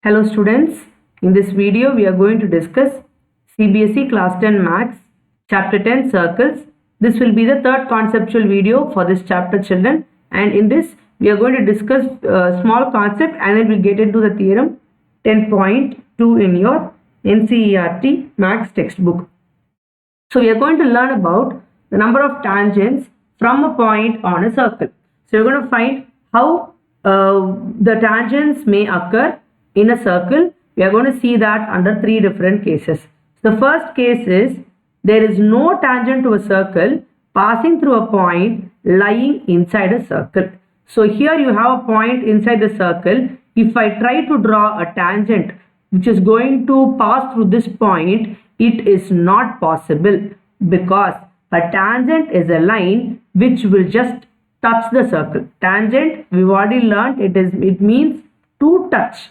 Hello students, in this video we are going to discuss Cbse class 10 maths chapter 10 circles. This will be the third conceptual video for this chapter children, and in this we are going to discuss small concept and then we'll get into the theorem 10.2 in your NCERT maths textbook. So we are going to learn about the number of tangents from a point on a circle. So we're going to find how the tangents may occur in a circle. We are going to see that under three different cases. The first case is there is no tangent to a circle passing through a point lying inside a circle. So here you have a point inside the circle. If I try to draw a tangent which is going to pass through this point, it is not possible, because a tangent is a line which will just touch the circle. Tangent, we've already learned, it means to touch.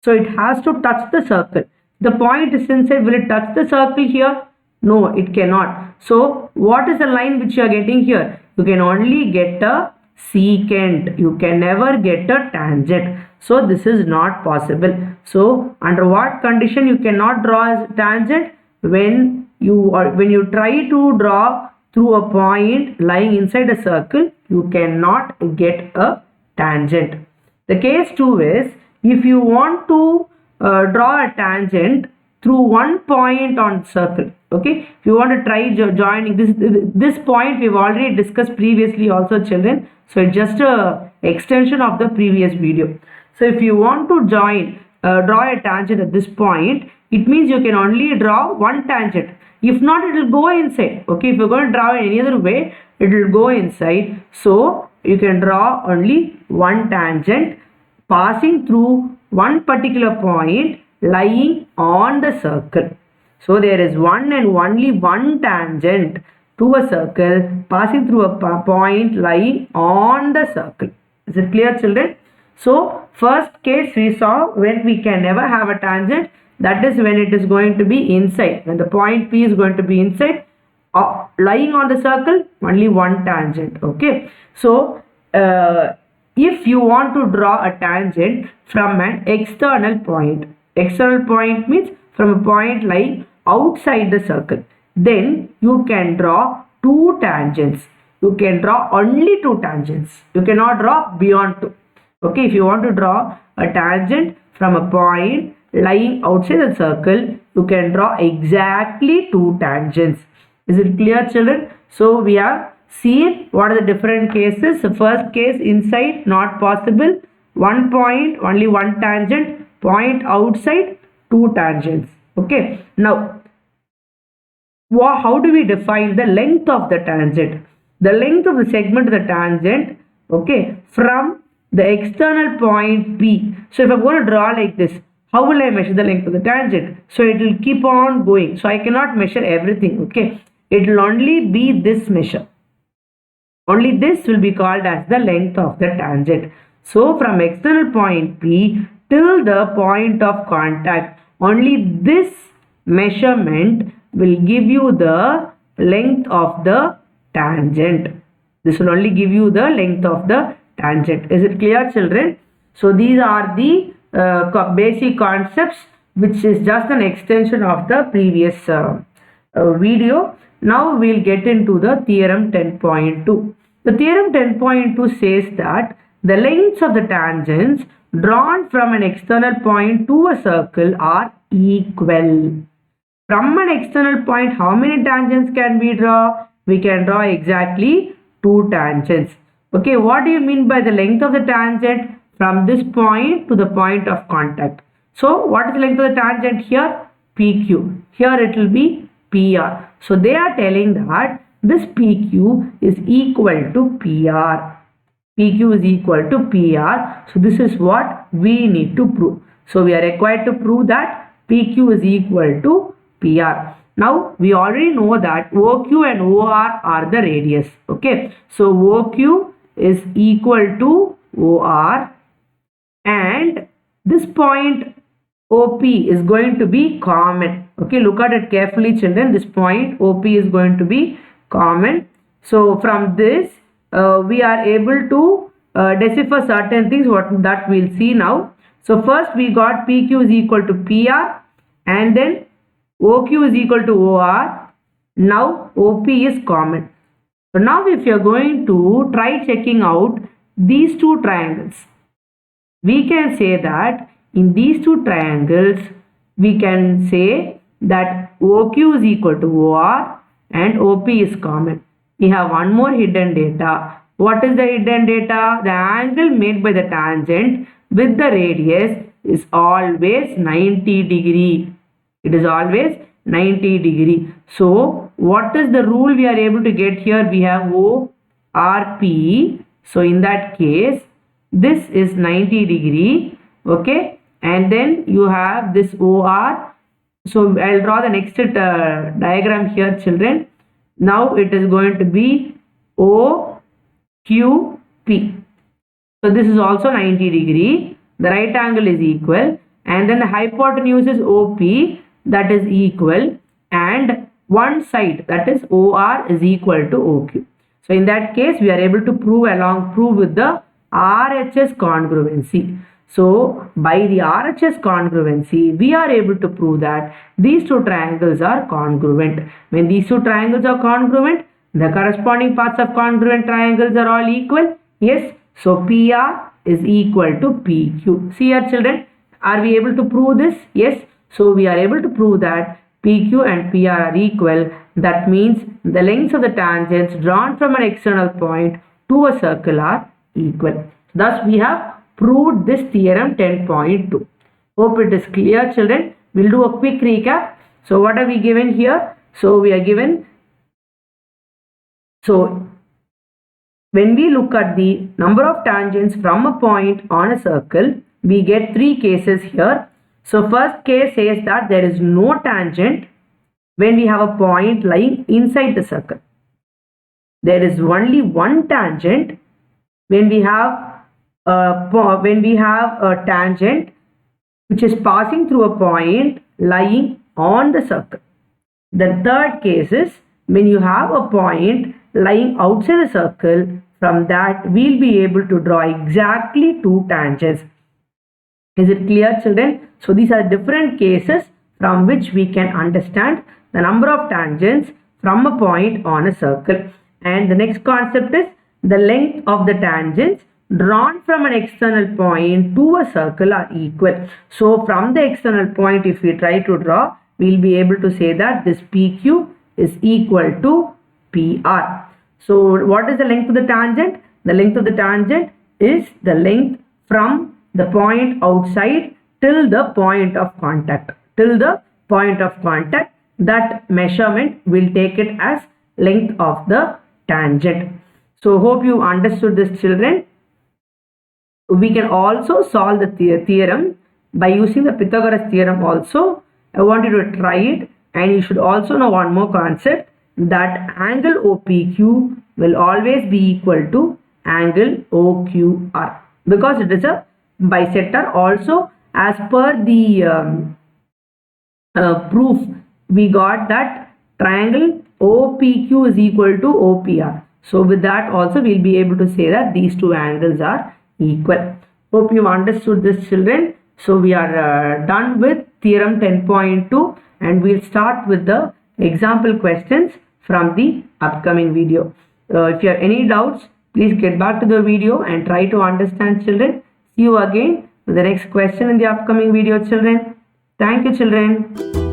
So it has to touch the circle. The point is inside. Will it touch the circle here? No, it cannot. So what is the line which you are getting here? You can only get a secant. You can never get a tangent. So this is not possible. So under what condition you cannot draw a tangent? When you try to draw through a point lying inside a circle, you cannot get a tangent. The case 2 is, if you want to draw a tangent through one point on circle, okay, if you want to try joining this point, we've already discussed previously also children, so it's just a extension of the previous video. So if you want to draw a tangent at this point, it means you can only draw one tangent. If not, it will go inside. Okay, if you're going to draw in any other way, it will go inside. So you can draw only one tangent passing through one particular point lying on the circle. So there is one and only one tangent to a circle passing through a point lying on the circle. Is it clear, children? So first case we saw, when we can never have a tangent, that is when it is going to be inside. When the point P is going to be inside, lying on the circle, only one tangent. Okay. So if you want to draw a tangent from an external point means from a point lying outside the circle, then you can draw two tangents. You can draw only two tangents. You cannot draw beyond two. Okay, if you want to draw a tangent from a point lying outside the circle, you can draw exactly two tangents. Is it clear, children? So we have seen what are the different cases. The first case, inside, not possible. One point, only one tangent. Point outside, two tangents. Okay. Now, how do we define the length of the tangent? The length of the segment of the tangent, okay, from the external point P. So if I'm going to draw like this, how will I measure the length of the tangent? So it will keep on going. So I cannot measure everything. Okay. It will only be this measure. Only this will be called as the length of the tangent. So from external point P till the point of contact, only this measurement will give you the length of the tangent. This will only give you the length of the tangent. Is it clear, children? So these are the basic concepts, which is just an extension of the previous video. Now we'll get into the theorem 10.2. The theorem 10.2 says that the lengths of the tangents drawn from an external point to a circle are equal. From an external point, how many tangents can we draw? We can draw exactly two tangents. Okay, what do you mean by the length of the tangent? From this point to the point of contact. So what is the length of the tangent here? PQ. Here it will be PR. So they are telling that this PQ is equal to PR. PQ is equal to PR. So this is what we need to prove. So we are required to prove that PQ is equal to PR. Now we already know that OQ and OR are the radius. Okay. So OQ is equal to OR, and this point OP is going to be common. Okay, look at it carefully, children. This point OP is going to be common. So from this we are able to decipher certain things that we'll see now. So first we got PQ is equal to PR and then OQ is equal to OR. Now OP is common. So now if you are going to try checking out these two triangles, we can say that in these two triangles, we can say that OQ is equal to OR and OP is common. We have one more hidden data. What is the hidden data? The angle made by the tangent with the radius is always 90 degree. It is always 90 degree. So what is the rule we are able to get here? We have ORP. So in that case, this is 90 degree. Okay. And then you have this OR. So I'll draw the next diagram here, children. Now it is going to be OQP. So this is also 90 degree. The right angle is equal. And then the hypotenuse is OP, that is equal. And one side, that is OR, is equal to OQ. So in that case, we are able to prove with the RHS congruency. So by the RHS congruency, we are able to prove that these two triangles are congruent. When these two triangles are congruent, the corresponding parts of congruent triangles are all equal. Yes. So PR is equal to PQ. See here, children, are we able to prove this? Yes. So we are able to prove that PQ and PR are equal. That means the lengths of the tangents drawn from an external point to a circle are equal. Thus we have proved this theorem 10.2. Hope it is clear, children. We'll do a quick recap. So what are we given here? So we are given, so when we look at the number of tangents from a point on a circle, we get three cases here. So first case says that there is no tangent when we have a point lying inside the circle. There is only one tangent when we have a tangent which is passing through a point lying on the circle. The third case is when you have a point lying outside the circle. From that we'll be able to draw exactly two tangents. Is it clear, children? So these are different cases from which we can understand the number of tangents from a point on a circle. And the next concept is the length of the tangents drawn from an external point to a circle are equal. So from the external point, if we try to draw, we'll be able to say that this PQ is equal to PR. So what is the length of the tangent? The length of the tangent is the length from the point outside till the point of contact. Till the point of contact, that measurement will take it as length of the tangent. So hope you understood this, children. We can also solve the theorem by using the Pythagoras theorem also. I want you to try it, and you should also know one more concept, that angle OPQ will always be equal to angle OQR because it is a bisector. Also, as per the proof, we got that triangle OPQ is equal to OPR. So with that also we'll be able to say that these two angles are equal. Hope you understood this, children. So we are done with theorem 10.2 and we'll start with the example questions from the upcoming video. If you have any doubts, please get back to the video and try to understand, children. See you again with the next question in the upcoming video, children. Thank you, children.